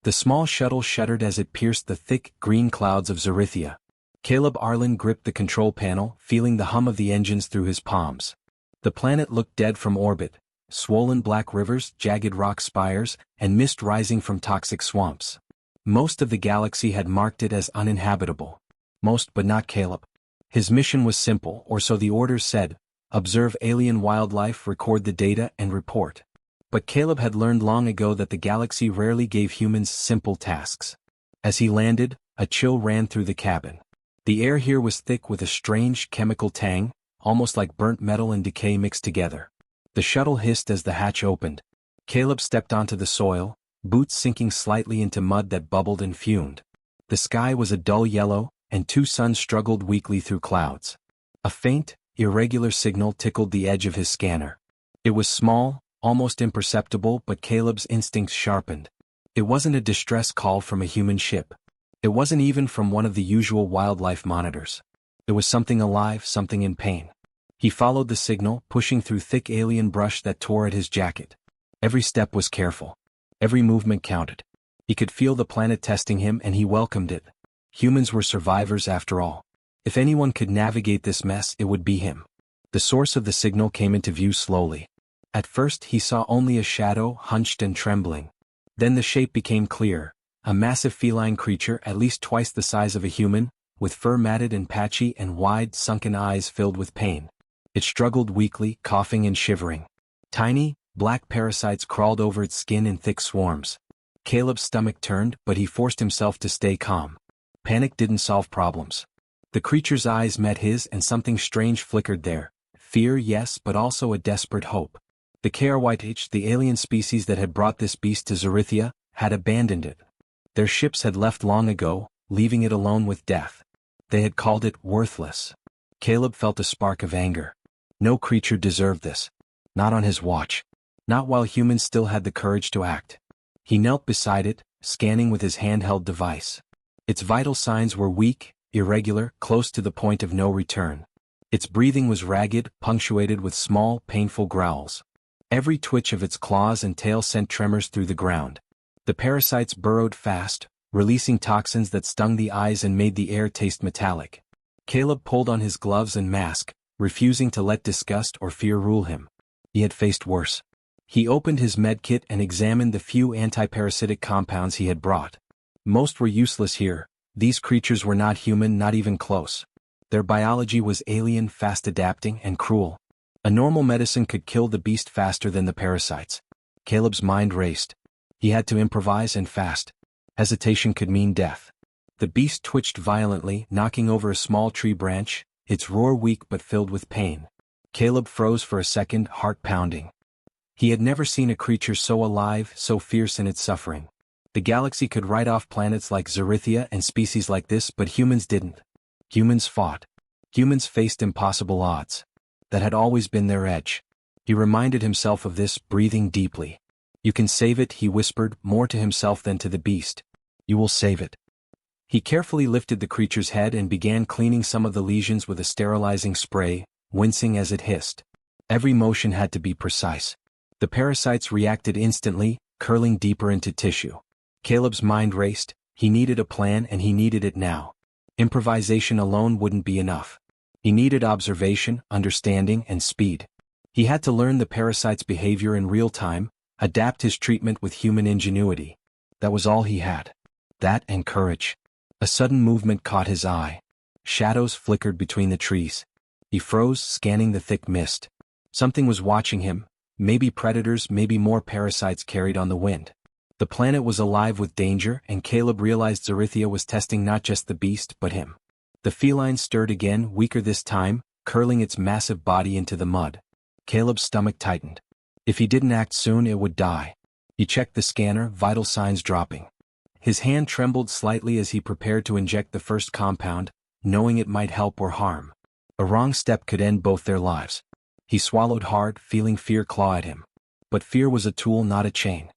The small shuttle shuddered as it pierced the thick, green clouds of Zarithia. Caleb Arlen gripped the control panel, feeling the hum of the engines through his palms. The planet looked dead from orbit, swollen black rivers, jagged rock spires, and mist rising from toxic swamps. Most of the galaxy had marked it as uninhabitable. Most but not Caleb. His mission was simple, or so the orders said: observe alien wildlife, record the data, and report. But Caleb had learned long ago that the galaxy rarely gave humans simple tasks. As he landed, a chill ran through the cabin. The air here was thick with a strange chemical tang, almost like burnt metal and decay mixed together. The shuttle hissed as the hatch opened. Caleb stepped onto the soil, boots sinking slightly into mud that bubbled and fumed. The sky was a dull yellow, and two suns struggled weakly through clouds. A faint, irregular signal tickled the edge of his scanner. It was small, almost imperceptible, but Caleb's instincts sharpened. It wasn't a distress call from a human ship. It wasn't even from one of the usual wildlife monitors. It was something alive, something in pain. He followed the signal, pushing through thick alien brush that tore at his jacket. Every step was careful. Every movement counted. He could feel the planet testing him, and he welcomed it. Humans were survivors after all. If anyone could navigate this mess, it would be him. The source of the signal came into view slowly. At first he saw only a shadow, hunched and trembling. Then the shape became clear, a massive feline creature at least twice the size of a human, with fur matted and patchy and wide, sunken eyes filled with pain. It struggled weakly, coughing and shivering. Tiny, black parasites crawled over its skin in thick swarms. Caleb's stomach turned, but he forced himself to stay calm. Panic didn't solve problems. The creature's eyes met his, and something strange flickered there. Fear, yes, but also a desperate hope. The KRYTH, the alien species that had brought this beast to Zarithia, had abandoned it. Their ships had left long ago, leaving it alone with death. They had called it worthless. Caleb felt a spark of anger. No creature deserved this. Not on his watch. Not while humans still had the courage to act. He knelt beside it, scanning with his handheld device. Its vital signs were weak, irregular, close to the point of no return. Its breathing was ragged, punctuated with small, painful growls. Every twitch of its claws and tail sent tremors through the ground. The parasites burrowed fast, releasing toxins that stung the eyes and made the air taste metallic. Caleb pulled on his gloves and mask, refusing to let disgust or fear rule him. He had faced worse. He opened his medkit and examined the few antiparasitic compounds he had brought. Most were useless here. These creatures were not human, not even close. Their biology was alien, fast-adapting, and cruel. A normal medicine could kill the beast faster than the parasites. Caleb's mind raced. He had to improvise, and fast. Hesitation could mean death. The beast twitched violently, knocking over a small tree branch, its roar weak but filled with pain. Caleb froze for a second, heart pounding. He had never seen a creature so alive, so fierce in its suffering. The galaxy could write off planets like Zarithia and species like this, but humans didn't. Humans fought. Humans faced impossible odds. That had always been their edge. He reminded himself of this, breathing deeply. You can save it, he whispered, more to himself than to the beast. You will save it. He carefully lifted the creature's head and began cleaning some of the lesions with a sterilizing spray, wincing as it hissed. Every motion had to be precise. The parasites reacted instantly, curling deeper into tissue. Caleb's mind raced. He needed a plan, and he needed it now. Improvisation alone wouldn't be enough. He needed observation, understanding, and speed. He had to learn the parasite's behavior in real time, adapt his treatment with human ingenuity. That was all he had. That and courage. A sudden movement caught his eye. Shadows flickered between the trees. He froze, scanning the thick mist. Something was watching him. Maybe predators, maybe more parasites carried on the wind. The planet was alive with danger, and Caleb realized Zarithia was testing not just the beast, but him. The feline stirred again, weaker this time, curling its massive body into the mud. Caleb's stomach tightened. If he didn't act soon, it would die. He checked the scanner, vital signs dropping. His hand trembled slightly as he prepared to inject the first compound, knowing it might help or harm. A wrong step could end both their lives. He swallowed hard, feeling fear claw at him. But fear was a tool, not a chain.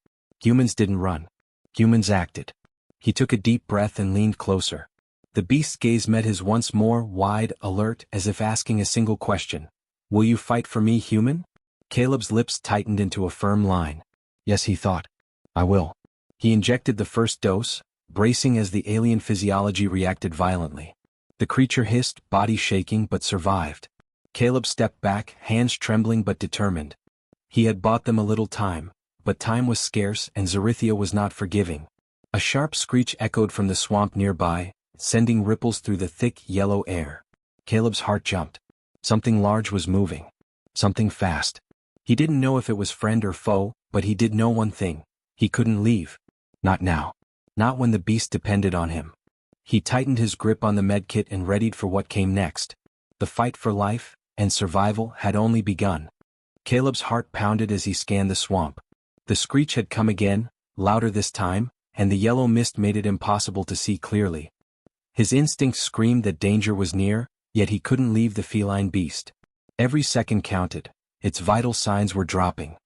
Humans didn't run. Humans acted. He took a deep breath and leaned closer. The beast's gaze met his once more, wide, alert, as if asking a single question. Will you fight for me, human? Caleb's lips tightened into a firm line. Yes, he thought. I will. He injected the first dose, bracing as the alien physiology reacted violently. The creature hissed, body shaking, but survived. Caleb stepped back, hands trembling but determined. He had bought them a little time, but time was scarce and Zarithia was not forgiving. A sharp screech echoed from the swamp nearby, sending ripples through the thick, yellow air. Caleb's heart jumped. Something large was moving. Something fast. He didn't know if it was friend or foe, but he did know one thing. He couldn't leave. Not now. Not when the beast depended on him. He tightened his grip on the medkit and readied for what came next. The fight for life and survival had only begun. Caleb's heart pounded as he scanned the swamp. The screech had come again, louder this time, and the yellow mist made it impossible to see clearly. His instincts screamed that danger was near, yet he couldn't leave the feline beast. Every second counted. Its vital signs were dropping.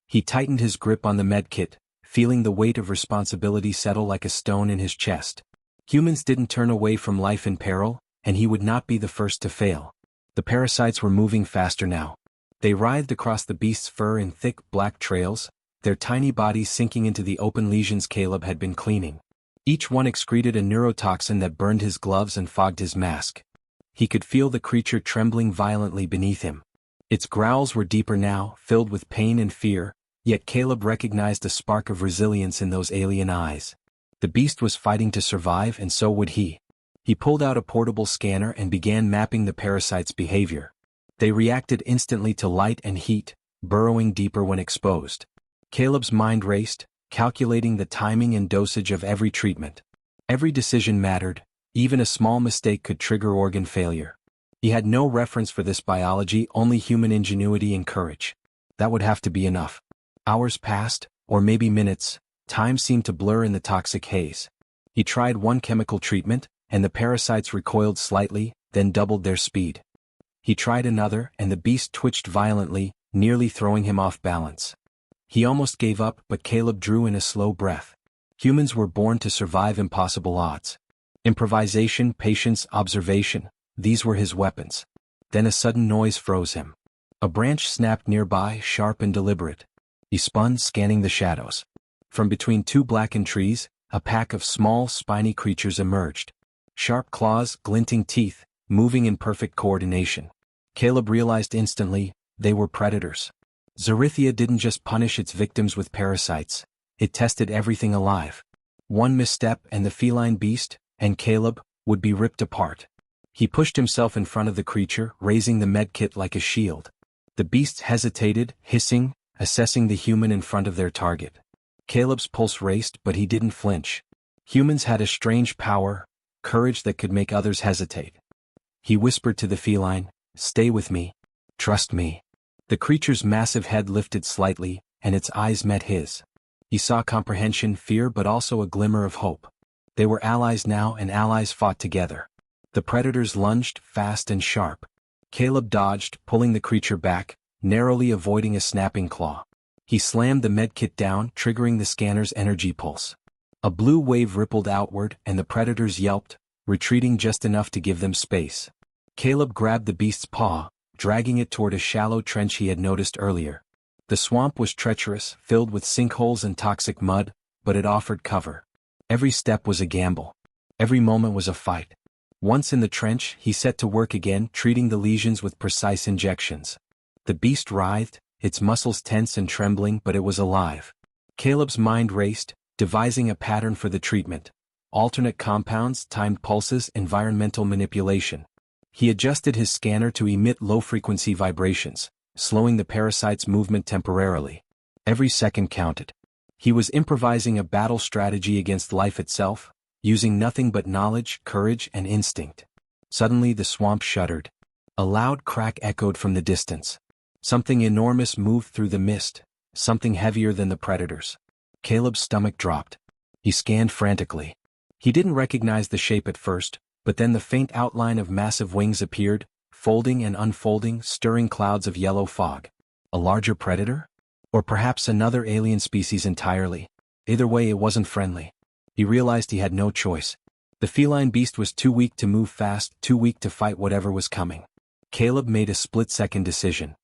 He tightened his grip on the medkit, feeling the weight of responsibility settle like a stone in his chest. Humans didn't turn away from life in peril, and he would not be the first to fail. The parasites were moving faster now. They writhed across the beast's fur in thick, black trails, their tiny bodies sinking into the open lesions Caleb had been cleaning. Each one excreted a neurotoxin that burned his gloves and fogged his mask. He could feel the creature trembling violently beneath him. Its growls were deeper now, filled with pain and fear, yet Caleb recognized a spark of resilience in those alien eyes. The beast was fighting to survive and so would he. He pulled out a portable scanner and began mapping the parasite's behavior. They reacted instantly to light and heat, burrowing deeper when exposed. Caleb's mind raced, calculating the timing and dosage of every treatment. Every decision mattered, even a small mistake could trigger organ failure. He had no reference for this biology, only human ingenuity and courage. That would have to be enough. Hours passed, or maybe minutes, time seemed to blur in the toxic haze. He tried one chemical treatment, and the parasites recoiled slightly, then doubled their speed. He tried another, and the beast twitched violently, nearly throwing him off balance. He almost gave up, but Caleb drew in a slow breath. Humans were born to survive impossible odds. Improvisation, patience, observation, these were his weapons. Then a sudden noise froze him. A branch snapped nearby, sharp and deliberate. He spun, scanning the shadows. From between two blackened trees, a pack of small, spiny creatures emerged. Sharp claws, glinting teeth, moving in perfect coordination. Caleb realized instantly, they were predators. Zarithia didn't just punish its victims with parasites, it tested everything alive. One misstep and the feline beast, and Caleb, would be ripped apart. He pushed himself in front of the creature, raising the medkit like a shield. The beasts hesitated, hissing, assessing the human in front of their target. Caleb's pulse raced, but he didn't flinch. Humans had a strange power, courage that could make others hesitate. He whispered to the feline, "Stay with me. Trust me." The creature's massive head lifted slightly, and its eyes met his. He saw comprehension, fear, but also a glimmer of hope. They were allies now, and allies fought together. The predators lunged, fast and sharp. Caleb dodged, pulling the creature back, narrowly avoiding a snapping claw. He slammed the medkit down, triggering the scanner's energy pulse. A blue wave rippled outward, and the predators yelped, retreating just enough to give them space. Caleb grabbed the beast's paw, dragging it toward a shallow trench he had noticed earlier. The swamp was treacherous, filled with sinkholes and toxic mud, but it offered cover. Every step was a gamble. Every moment was a fight. Once in the trench, he set to work again, treating the lesions with precise injections. The beast writhed, its muscles tense and trembling, but it was alive. Caleb's mind raced, devising a pattern for the treatment. Alternate compounds, timed pulses, environmental manipulation. He adjusted his scanner to emit low-frequency vibrations, slowing the parasite's movement temporarily. Every second counted. He was improvising a battle strategy against life itself, using nothing but knowledge, courage, and instinct. Suddenly the swamp shuddered. A loud crack echoed from the distance. Something enormous moved through the mist, something heavier than the predators. Caleb's stomach dropped. He scanned frantically. He didn't recognize the shape at first, but then the faint outline of massive wings appeared, folding and unfolding, stirring clouds of yellow fog. A larger predator? Or perhaps another alien species entirely. Either way, it wasn't friendly. He realized he had no choice. The feline beast was too weak to move fast, too weak to fight whatever was coming. Caleb made a split-second decision.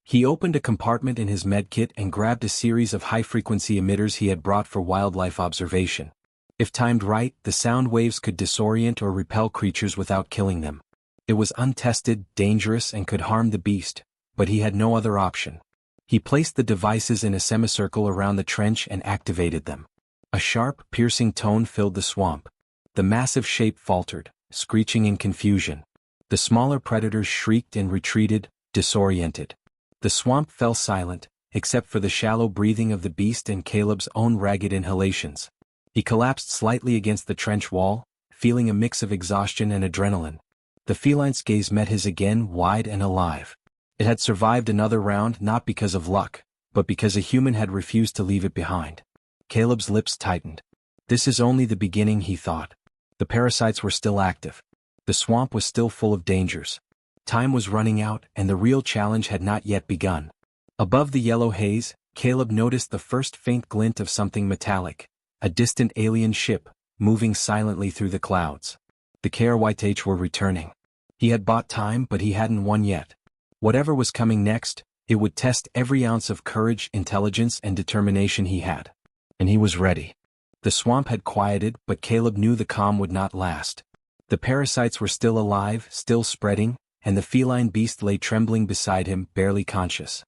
He opened a compartment in his medkit and grabbed a series of high-frequency emitters he had brought for wildlife observation. If timed right, the sound waves could disorient or repel creatures without killing them. It was untested, dangerous, and could harm the beast, but he had no other option. He placed the devices in a semicircle around the trench and activated them. A sharp, piercing tone filled the swamp. The massive shape faltered, screeching in confusion. The smaller predators shrieked and retreated, disoriented. The swamp fell silent, except for the shallow breathing of the beast and Caleb's own ragged inhalations. He collapsed slightly against the trench wall, feeling a mix of exhaustion and adrenaline. The feline's gaze met his again, wide and alive. It had survived another round not because of luck, but because a human had refused to leave it behind. Caleb's lips tightened. This is only the beginning, he thought. The parasites were still active. The swamp was still full of dangers. Time was running out, and the real challenge had not yet begun. Above the yellow haze, Caleb noticed the first faint glint of something metallic, a distant alien ship, moving silently through the clouds. The DracoWar were returning. He had bought time, but he hadn't won yet. Whatever was coming next, it would test every ounce of courage, intelligence, and determination he had. And he was ready. The swamp had quieted, but Caleb knew the calm would not last. The parasites were still alive, still spreading, and the feline beast lay trembling beside him, barely conscious.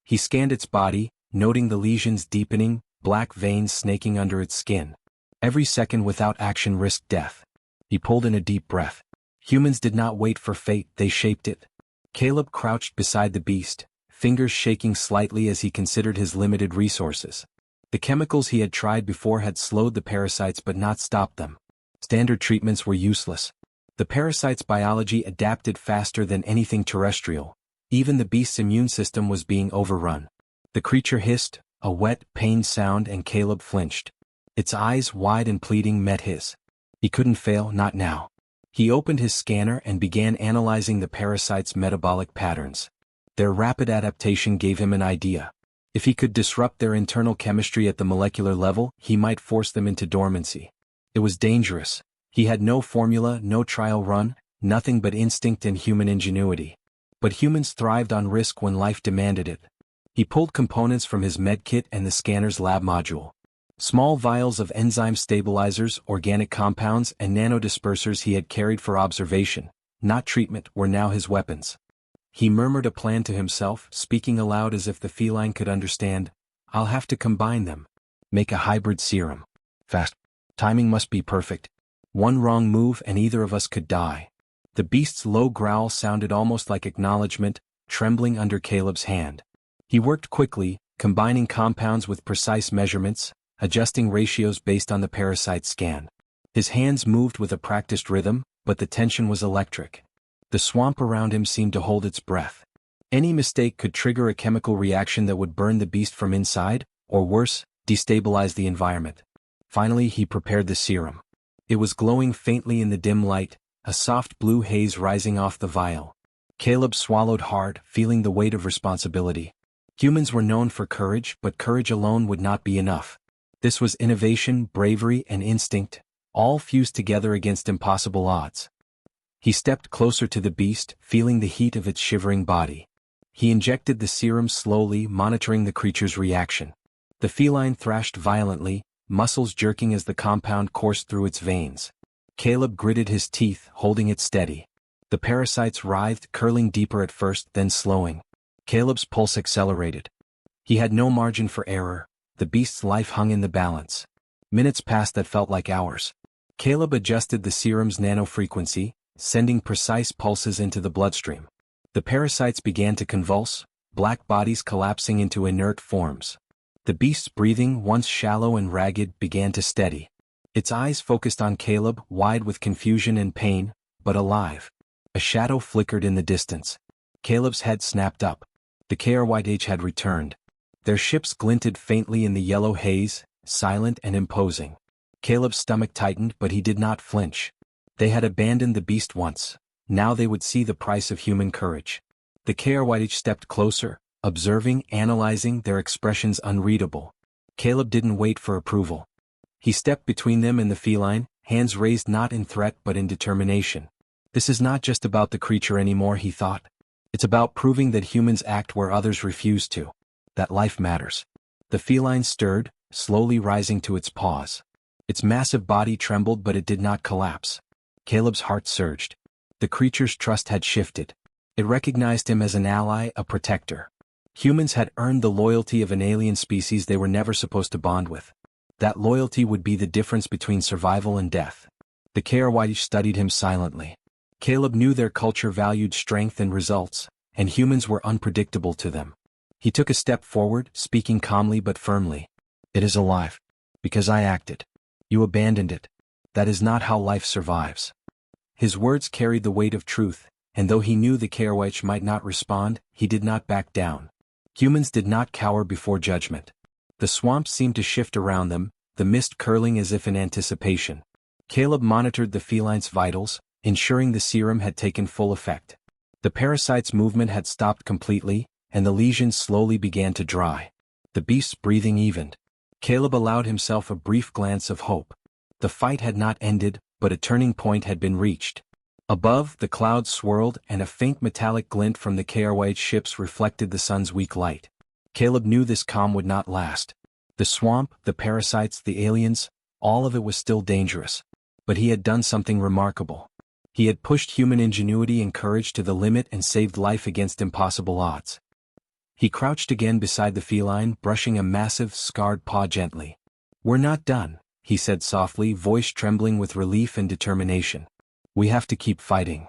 He scanned its body, noting the lesions deepening, black veins snaking under its skin. Every second without action risked death. He pulled in a deep breath. Humans did not wait for fate, they shaped it. Caleb crouched beside the beast, fingers shaking slightly as he considered his limited resources. The chemicals he had tried before had slowed the parasites but not stopped them. Standard treatments were useless. The parasite's biology adapted faster than anything terrestrial. Even the beast's immune system was being overrun. The creature hissed, a wet, pained sound, and Caleb flinched. Its eyes, wide and pleading, met his. He couldn't fail, not now. He opened his scanner and began analyzing the parasite's metabolic patterns. Their rapid adaptation gave him an idea. If he could disrupt their internal chemistry at the molecular level, he might force them into dormancy. It was dangerous. He had no formula, no trial run, nothing but instinct and human ingenuity. But humans thrived on risk when life demanded it. He pulled components from his medkit and the scanner's lab module. Small vials of enzyme stabilizers, organic compounds, and nanodispersers he had carried for observation, not treatment, were now his weapons. He murmured a plan to himself, speaking aloud as if the feline could understand. I'll have to combine them. Make a hybrid serum. Fast. Timing must be perfect. One wrong move and either of us could die. The beast's low growl sounded almost like acknowledgement, trembling under Caleb's hand. He worked quickly, combining compounds with precise measurements, adjusting ratios based on the parasite scan. His hands moved with a practiced rhythm, but the tension was electric. The swamp around him seemed to hold its breath. Any mistake could trigger a chemical reaction that would burn the beast from inside, or worse, destabilize the environment. Finally, he prepared the serum. It was glowing faintly in the dim light, a soft blue haze rising off the vial. Caleb swallowed hard, feeling the weight of responsibility. Humans were known for courage, but courage alone would not be enough. This was innovation, bravery, and instinct, all fused together against impossible odds. He stepped closer to the beast, feeling the heat of its shivering body. He injected the serum slowly, monitoring the creature's reaction. The feline thrashed violently, muscles jerking as the compound coursed through its veins. Caleb gritted his teeth, holding it steady. The parasites writhed, curling deeper at first, then slowing. Caleb's pulse accelerated. He had no margin for error. The beast's life hung in the balance. Minutes passed that felt like hours. Caleb adjusted the serum's nanofrequency, sending precise pulses into the bloodstream. The parasites began to convulse, black bodies collapsing into inert forms. The beast's breathing, once shallow and ragged, began to steady. Its eyes focused on Caleb, wide with confusion and pain, but alive. A shadow flickered in the distance. Caleb's head snapped up. The DracoWar had returned. Their ships glinted faintly in the yellow haze, silent and imposing. Caleb's stomach tightened, but he did not flinch. They had abandoned the beast once. Now they would see the price of human courage. The DracoWar stepped closer, observing, analyzing, their expressions unreadable. Caleb didn't wait for approval. He stepped between them and the feline, hands raised not in threat but in determination. This is not just about the creature anymore, he thought. It's about proving that humans act where others refuse to. That life matters. The feline stirred, slowly rising to its paws. Its massive body trembled, but it did not collapse. Caleb's heart surged. The creature's trust had shifted. It recognized him as an ally, a protector. Humans had earned the loyalty of an alien species they were never supposed to bond with. That loyalty would be the difference between survival and death. The DracoWar studied him silently. Caleb knew their culture valued strength and results, and humans were unpredictable to them. He took a step forward, speaking calmly but firmly. It is alive. Because I acted. You abandoned it. That is not how life survives. His words carried the weight of truth, and though he knew the DracoWar might not respond, he did not back down. Humans did not cower before judgment. The swamp seemed to shift around them, the mist curling as if in anticipation. Caleb monitored the feline's vitals, ensuring the serum had taken full effect. The parasite's movement had stopped completely, and the lesions slowly began to dry. The beast's breathing evened. Caleb allowed himself a brief glance of hope. The fight had not ended, but a turning point had been reached. Above, the clouds swirled, and a faint metallic glint from the DracoWar ships reflected the sun's weak light. Caleb knew this calm would not last. The swamp, the parasites, the aliens, all of it was still dangerous. But he had done something remarkable. He had pushed human ingenuity and courage to the limit and saved life against impossible odds. He crouched again beside the feline, brushing a massive, scarred paw gently. "We're not done," he said softly, voice trembling with relief and determination. "We have to keep fighting."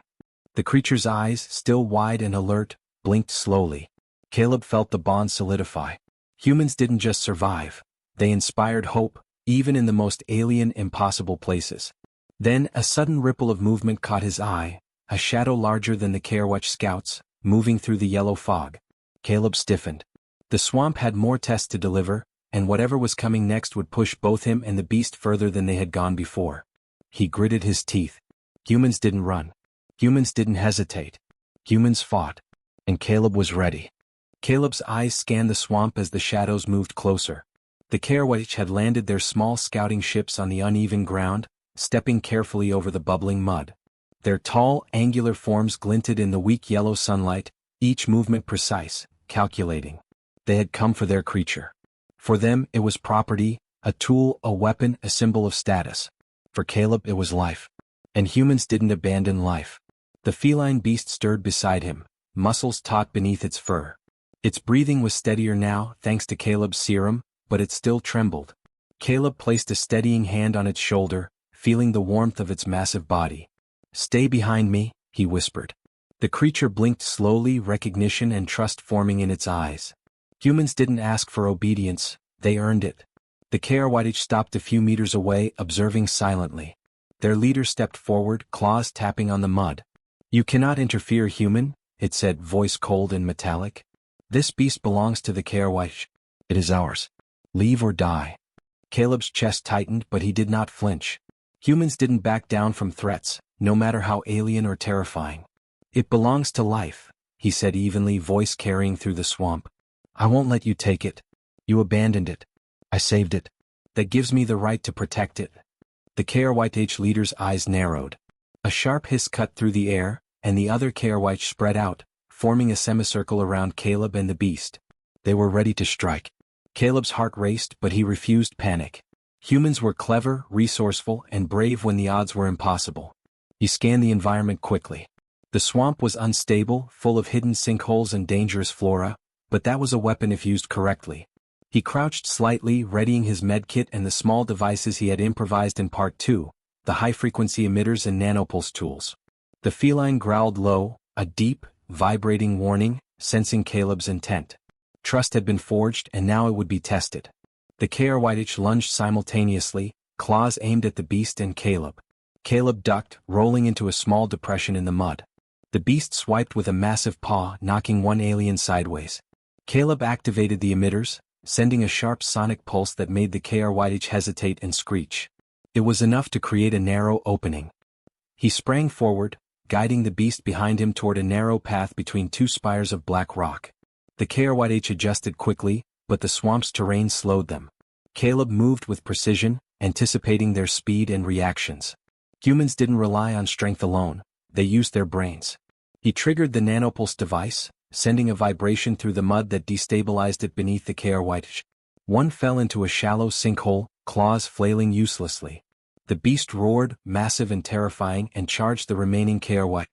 The creature's eyes, still wide and alert, blinked slowly. Caleb felt the bond solidify. Humans didn't just survive. They inspired hope, even in the most alien, impossible places. Then a sudden ripple of movement caught his eye, a shadow larger than the DracoWar scouts, moving through the yellow fog. Caleb stiffened. The swamp had more tests to deliver, and whatever was coming next would push both him and the beast further than they had gone before. He gritted his teeth. Humans didn't run. Humans didn't hesitate. Humans fought. And Caleb was ready. Caleb's eyes scanned the swamp as the shadows moved closer. The DracoWar had landed their small scouting ships on the uneven ground, stepping carefully over the bubbling mud. Their tall, angular forms glinted in the weak yellow sunlight, each movement precise, calculating. They had come for their creature. For them, it was property, a tool, a weapon, a symbol of status. For Caleb, it was life. And humans didn't abandon life. The feline beast stirred beside him, muscles taut beneath its fur. Its breathing was steadier now, thanks to Caleb's serum, but it still trembled. Caleb placed a steadying hand on its shoulder, feeling the warmth of its massive body. "Stay behind me," he whispered. The creature blinked slowly, recognition and trust forming in its eyes. Humans didn't ask for obedience, they earned it. The DracoWar stopped a few meters away, observing silently. Their leader stepped forward, claws tapping on the mud. "You cannot interfere, human," it said, voice cold and metallic. "This beast belongs to the DracoWar. It is ours. Leave or die." Caleb's chest tightened, but he did not flinch. Humans didn't back down from threats, no matter how alien or terrifying. "It belongs to life," he said evenly, voice carrying through the swamp. "I won't let you take it. You abandoned it. I saved it. That gives me the right to protect it." The DracoWar leader's eyes narrowed. A sharp hiss cut through the air, and the other DracoWar spread out, forming a semicircle around Caleb and the beast. They were ready to strike. Caleb's heart raced, but he refused panic. Humans were clever, resourceful, and brave when the odds were impossible. He scanned the environment quickly. The swamp was unstable, full of hidden sinkholes and dangerous flora, but that was a weapon if used correctly. He crouched slightly, readying his medkit and the small devices he had improvised in Part 2, the high-frequency emitters and nanopulse tools. The feline growled low, a deep, vibrating warning, sensing Caleb's intent. Trust had been forged, and now it would be tested. The DracoWar lunged simultaneously, claws aimed at the beast and Caleb. Caleb ducked, rolling into a small depression in the mud. The beast swiped with a massive paw, knocking one alien sideways. Caleb activated the emitters, sending a sharp sonic pulse that made the DracoWar hesitate and screech. It was enough to create a narrow opening. He sprang forward, guiding the beast behind him toward a narrow path between two spires of black rock. The DracoWar adjusted quickly, but the swamp's terrain slowed them. Caleb moved with precision, anticipating their speed and reactions. Humans didn't rely on strength alone, they used their brains. He triggered the nanopulse device, sending a vibration through the mud that destabilized it beneath the KR-White. One fell into a shallow sinkhole, claws flailing uselessly. The beast roared, massive and terrifying, and charged the remaining KR-White.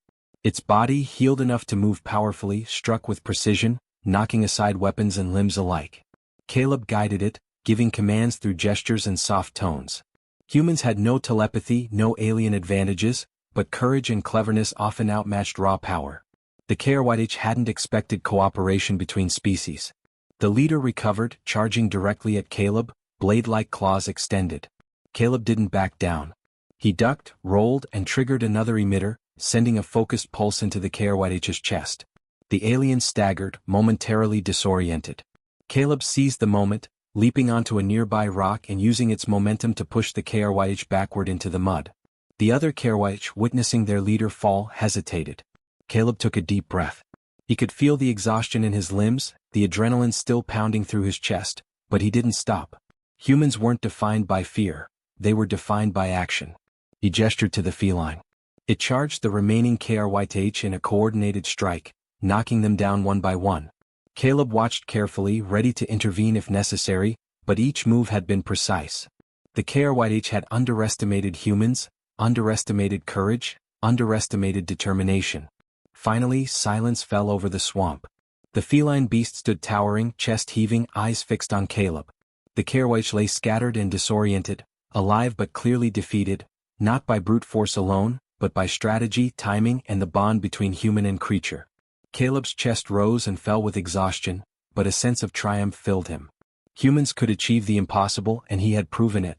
Its body, healed enough to move powerfully, struck with precision, knocking aside weapons and limbs alike. Caleb guided it, giving commands through gestures and soft tones. Humans had no telepathy, no alien advantages, but courage and cleverness often outmatched raw power. The KR-White hadn't expected cooperation between species. The leader recovered, charging directly at Caleb, blade-like claws extended. Caleb didn't back down. He ducked, rolled, and triggered another emitter, sending a focused pulse into the KR-White's chest. The alien staggered, momentarily disoriented. Caleb seized the moment, leaping onto a nearby rock and using its momentum to push the KR-White backward into the mud. The other KR-White, witnessing their leader fall, hesitated. Caleb took a deep breath. He could feel the exhaustion in his limbs, the adrenaline still pounding through his chest, but he didn't stop. Humans weren't defined by fear, they were defined by action. He gestured to the feline. It charged the remaining KR-White in a coordinated strike, knocking them down one by one. Caleb watched carefully, ready to intervene if necessary, but each move had been precise. The KR-White had underestimated humans, underestimated courage, underestimated determination. Finally, silence fell over the swamp. The feline beast stood towering, chest heaving, eyes fixed on Caleb. The KR-White lay scattered and disoriented, alive but clearly defeated, not by brute force alone, but by strategy, timing, and the bond between human and creature. Caleb's chest rose and fell with exhaustion, but a sense of triumph filled him. Humans could achieve the impossible, and he had proven it.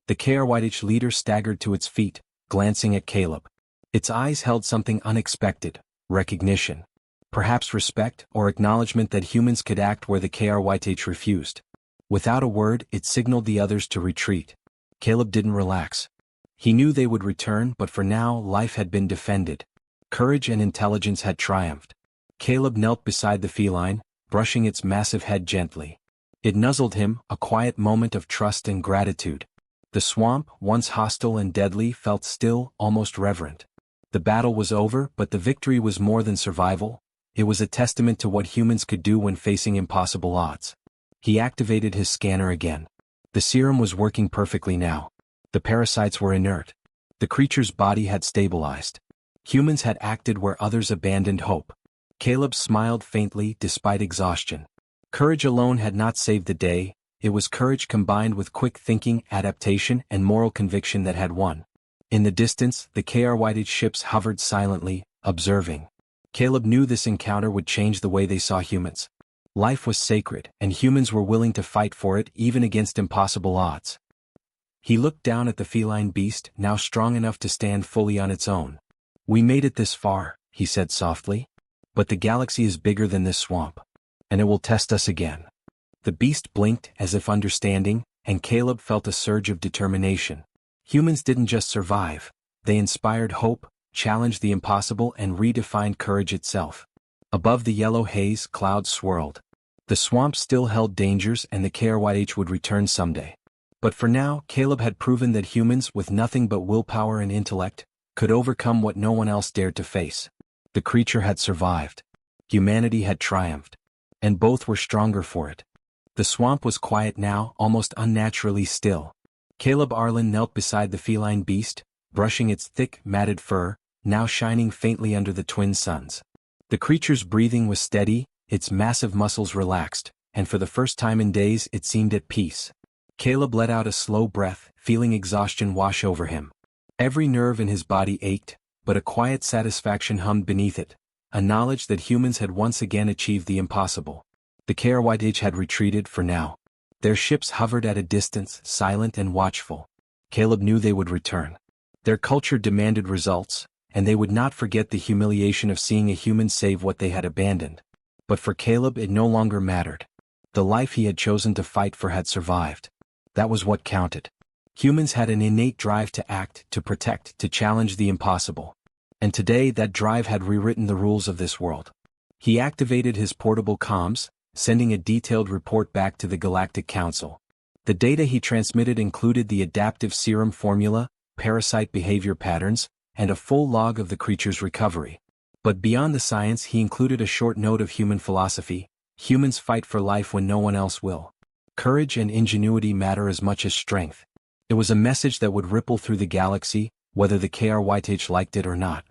The KR-White leader staggered to its feet, glancing at Caleb. Its eyes held something unexpected: recognition. Perhaps respect or acknowledgement that humans could act where the KR-White refused. Without a word, it signaled the others to retreat. Caleb didn't relax. He knew they would return, but for now, life had been defended. Courage and intelligence had triumphed. Caleb knelt beside the feline, brushing its massive head gently. It nuzzled him, a quiet moment of trust and gratitude. The swamp, once hostile and deadly, felt still, almost reverent. The battle was over, but the victory was more than survival. It was a testament to what humans could do when facing impossible odds. He activated his scanner again. The serum was working perfectly now. The parasites were inert. The creature's body had stabilized. Humans had acted where others abandoned hope. Caleb smiled faintly despite exhaustion. Courage alone had not saved the day, it was courage combined with quick thinking, adaptation, and moral conviction that had won. In the distance, the KR-White ships hovered silently, observing. Caleb knew this encounter would change the way they saw humans. Life was sacred, and humans were willing to fight for it even against impossible odds. He looked down at the feline beast, now strong enough to stand fully on its own. "We made it this far," he said softly. "But the galaxy is bigger than this swamp. And it will test us again." The beast blinked as if understanding, and Caleb felt a surge of determination. Humans didn't just survive, they inspired hope, challenged the impossible, and redefined courage itself. Above the yellow haze, clouds swirled. The swamp still held dangers, and the KR-White would return someday. But for now, Caleb had proven that humans, with nothing but willpower and intellect, could overcome what no one else dared to face. The creature had survived. Humanity had triumphed. And both were stronger for it. The swamp was quiet now, almost unnaturally still. Caleb Arlen knelt beside the feline beast, brushing its thick, matted fur, now shining faintly under the twin suns. The creature's breathing was steady, its massive muscles relaxed, and for the first time in days it seemed at peace. Caleb let out a slow breath, feeling exhaustion wash over him. Every nerve in his body ached, but a quiet satisfaction hummed beneath it, a knowledge that humans had once again achieved the impossible. The KR-White had retreated for now. Their ships hovered at a distance, silent and watchful. Caleb knew they would return. Their culture demanded results, and they would not forget the humiliation of seeing a human save what they had abandoned. But for Caleb it no longer mattered. The life he had chosen to fight for had survived. That was what counted. Humans had an innate drive to act, to protect, to challenge the impossible. And today that drive had rewritten the rules of this world. He activated his portable comms, sending a detailed report back to the Galactic Council. The data he transmitted included the adaptive serum formula, parasite behavior patterns, and a full log of the creature's recovery. But beyond the science, he included a short note of human philosophy: humans fight for life when no one else will. Courage and ingenuity matter as much as strength. It was a message that would ripple through the galaxy, whether the KRYTH liked it or not.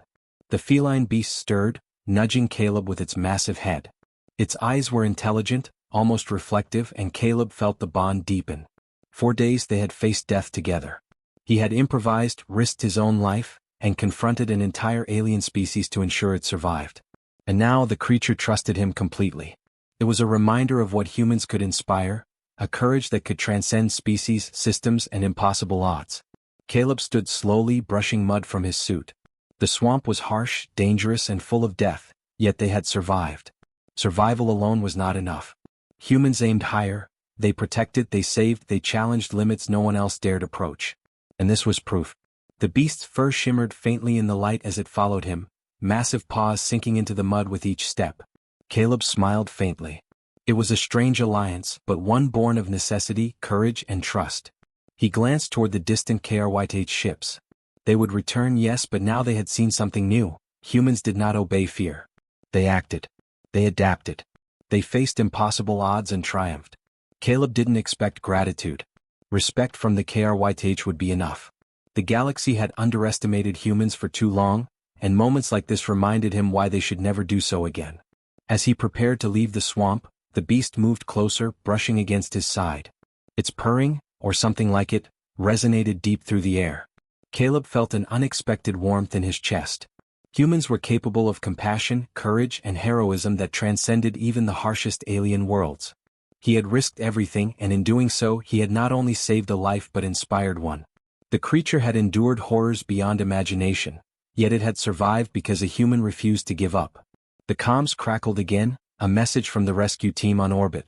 The feline beast stirred, nudging Caleb with its massive head. Its eyes were intelligent, almost reflective, and Caleb felt the bond deepen. For days they had faced death together. He had improvised, risked his own life, and confronted an entire alien species to ensure it survived. And now the creature trusted him completely. It was a reminder of what humans could inspire, a courage that could transcend species, systems, and impossible odds. Caleb stood slowly, brushing mud from his suit. The swamp was harsh, dangerous, and full of death, yet they had survived. Survival alone was not enough. Humans aimed higher, they protected, they saved, they challenged limits no one else dared approach. And this was proof. The beast's fur shimmered faintly in the light as it followed him, massive paws sinking into the mud with each step. Caleb smiled faintly. It was a strange alliance, but one born of necessity, courage, and trust. He glanced toward the distant KRYTH ships. They would return, yes, but now they had seen something new. Humans did not obey fear. They acted. They adapted. They faced impossible odds and triumphed. Caleb didn't expect gratitude. Respect from the KRYTH would be enough. The galaxy had underestimated humans for too long, and moments like this reminded him why they should never do so again. As he prepared to leave the swamp, the beast moved closer, brushing against his side. Its purring, or something like it, resonated deep through the air. Caleb felt an unexpected warmth in his chest. Humans were capable of compassion, courage, and heroism that transcended even the harshest alien worlds. He had risked everything, and in doing so, he had not only saved a life but inspired one. The creature had endured horrors beyond imagination, yet it had survived because a human refused to give up. The comms crackled again, a message from the rescue team on orbit.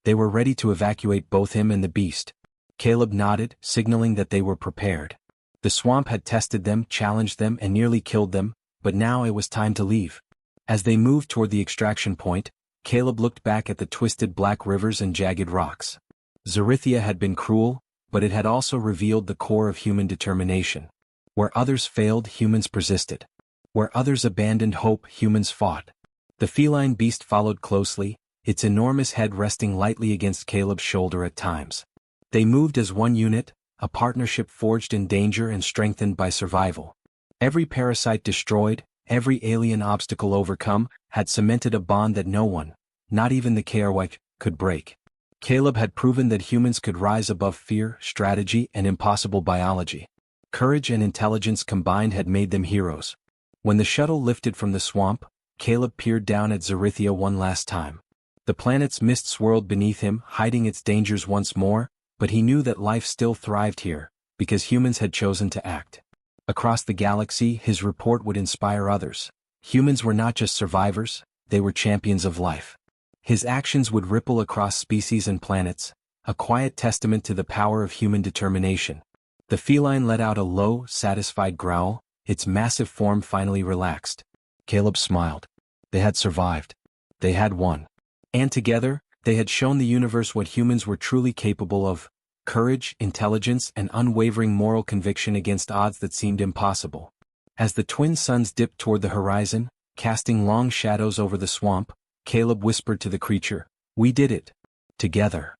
They were ready to evacuate both him and the beast. Caleb nodded, signaling that they were prepared. The swamp had tested them, challenged them, and nearly killed them, but now it was time to leave. As they moved toward the extraction point, Caleb looked back at the twisted black rivers and jagged rocks. Zerithia had been cruel, but it had also revealed the core of human determination. Where others failed, humans persisted. Where others abandoned hope, humans fought. The feline beast followed closely, its enormous head resting lightly against Caleb's shoulder at times. They moved as one unit, a partnership forged in danger and strengthened by survival. Every parasite destroyed, every alien obstacle overcome, had cemented a bond that no one, not even the KRYTH, could break. Caleb had proven that humans could rise above fear, strategy, and impossible biology. Courage and intelligence combined had made them heroes. When the shuttle lifted from the swamp, Caleb peered down at Zerithia one last time. The planet's mist swirled beneath him, hiding its dangers once more, but he knew that life still thrived here, because humans had chosen to act. Across the galaxy, his report would inspire others. Humans were not just survivors, they were champions of life. His actions would ripple across species and planets, a quiet testament to the power of human determination. The feline let out a low, satisfied growl, its massive form finally relaxed. Caleb smiled. They had survived. They had won. And together, they had shown the universe what humans were truly capable of: courage, intelligence, and unwavering moral conviction against odds that seemed impossible. As the twin suns dipped toward the horizon, casting long shadows over the swamp, Caleb whispered to the creature, "We did it. Together."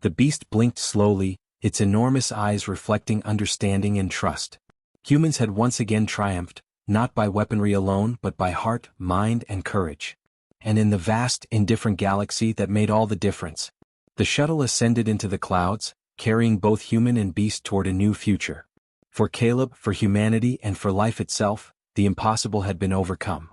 The beast blinked slowly, its enormous eyes reflecting understanding and trust. Humans had once again triumphed, not by weaponry alone but by heart, mind, and courage. And in the vast, indifferent galaxy that made all the difference. The shuttle ascended into the clouds, carrying both human and beast toward a new future. For Caleb, for humanity, and for life itself, the impossible had been overcome.